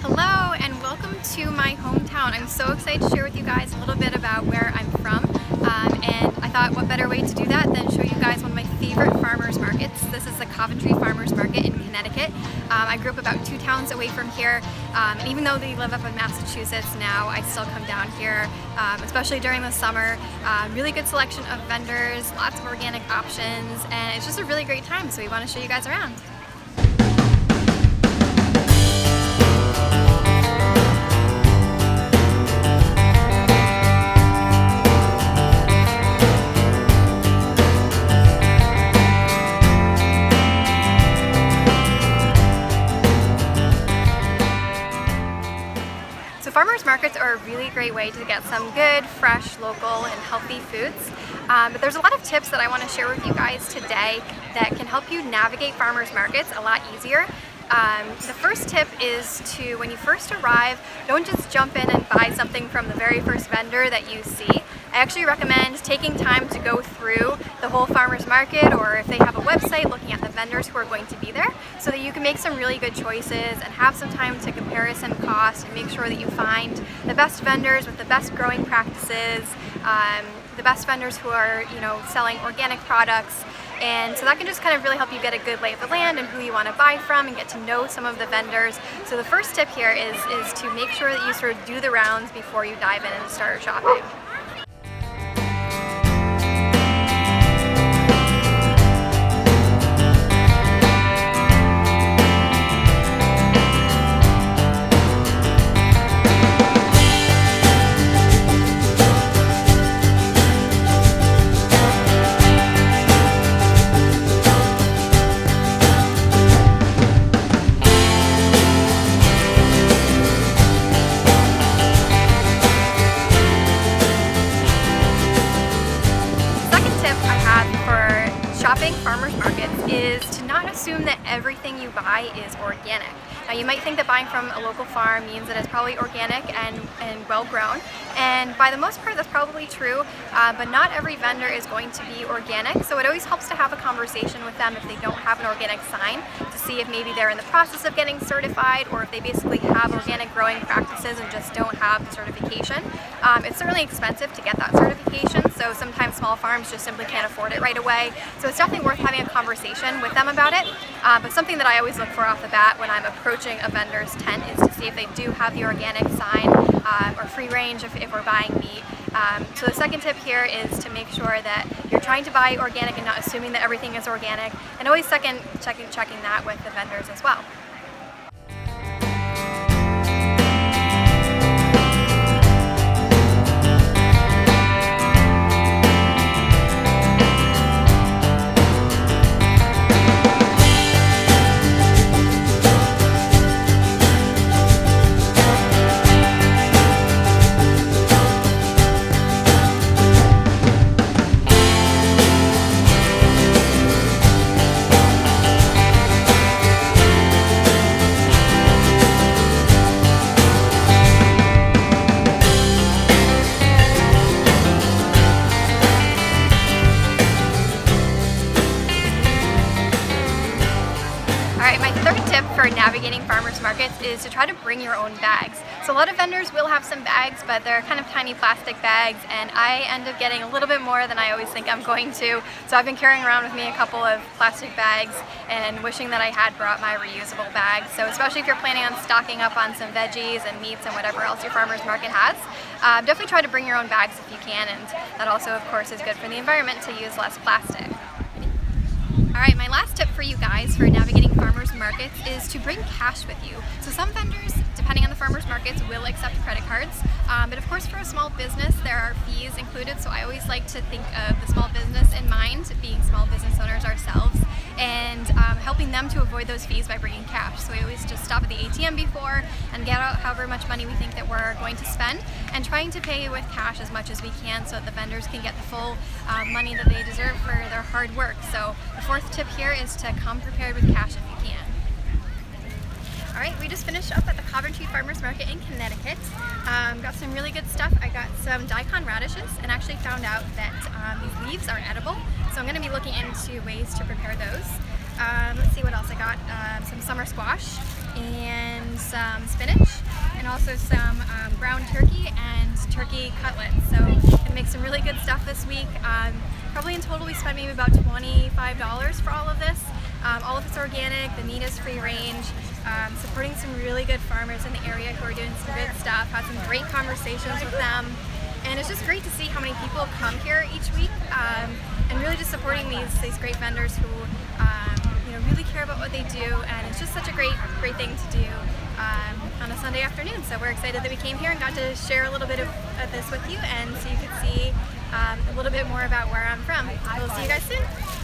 Hello and welcome to my hometown. I'm so excited to share with you guys a little bit about where I'm from, and I thought what better way to do that than show you guys one of my favorite farmers markets. This is the Coventry Farmers Market in Connecticut. I grew up about 2 towns away from here, and even though they live up in Massachusetts now, I still come down here, especially during the summer. Really good selection of vendors, lots of organic options, and it's just a really great time, so we want to show you guys around. So farmers markets are a really great way to get some good, fresh, local, and healthy foods. But there's a lot of tips that I want to share with you guys today that can help you navigate farmers markets a lot easier. The first tip is to, when you first arrive, don't just jump in and buy something from the very first vendor that you see. I actually recommend taking time to go through the whole farmers market, or if they have a website, looking at the vendors who are going to be there, so that you can make some really good choices and have some time to comparison cost and make sure that you find the best vendors with the best growing practices, the best vendors who are, selling organic products. And so that can just kind of really help you get a good lay of the land and who you want to buy from and get to know some of the vendors. So the first tip here is to make sure that you sort of do the rounds before you dive in and start shopping. Shopping farmers markets is to not assume that everything you buy is organic. Now you might think that buying from a local farm means that it's probably organic and well grown, and by the most part that's probably true, but not every vendor is going to be organic, so it always helps to have a conversation with them if they don't have an organic sign, to see if maybe they're in the process of getting certified, or if they basically have organic growing practices and just don't have the certification. It's certainly expensive to get that certification, so sometimes small farms just simply can't afford it right away, so it's definitely worth having a conversation with them about it. But something that I always look for off the bat when I'm approaching a vendor's tent is to see if they do have the organic sign, or free range if we're buying meat. So the second tip here is to make sure that you're trying to buy organic and not assuming that everything is organic, and always checking that with the vendors as well. Alright, my third tip for navigating farmers markets is to try to bring your own bags. So a lot of vendors will have some bags, but they're kind of tiny plastic bags, and I end up getting a little bit more than I always think I'm going to. So I've been carrying around with me a couple of plastic bags and wishing that I had brought my reusable bags. So especially if you're planning on stocking up on some veggies and meats and whatever else your farmers market has, definitely try to bring your own bags if you can, and that also of course is good for the environment to use less plastic. Alright, my last tip for you guys for navigating farmers markets is to bring cash with you. So some vendors, depending on the farmers markets, will accept credit cards, but of course for a small business there are fees included, so I always like to think of the small business in mind, being small business owners ourselves, and helping them to avoid those fees by bringing cash. So we always just stop at the ATM before and get out however much money we think that we're going to spend, and trying to pay with cash as much as we can so that the vendors can get the full money that they deserve for their hard work. So the fourth tip here is to come prepared with cash if you can. Alright, we just finished up at the Coventry Farmers Market in Connecticut. Got some really good stuff. I got some daikon radishes and actually found out that these leaves are edible, so I'm going to be looking into ways to prepare those. Let's see what else I got. Some summer squash, and some spinach, and also some ground turkey and turkey cutlets. So gonna make some really good stuff this week. Probably in total we spent maybe about $25 for all of this. All of it's organic, the meat is free range. Supporting some really good farmers in the area who are doing some good stuff. Had some great conversations with them, and it's just great to see how many people come here each week, and really just supporting these great vendors who really care about what they do, and it's just such a great thing to do on a Sunday afternoon. So we're excited that we came here and got to share a little bit of this with you, and so you could see a little bit more about where I'm from. We'll see you guys soon.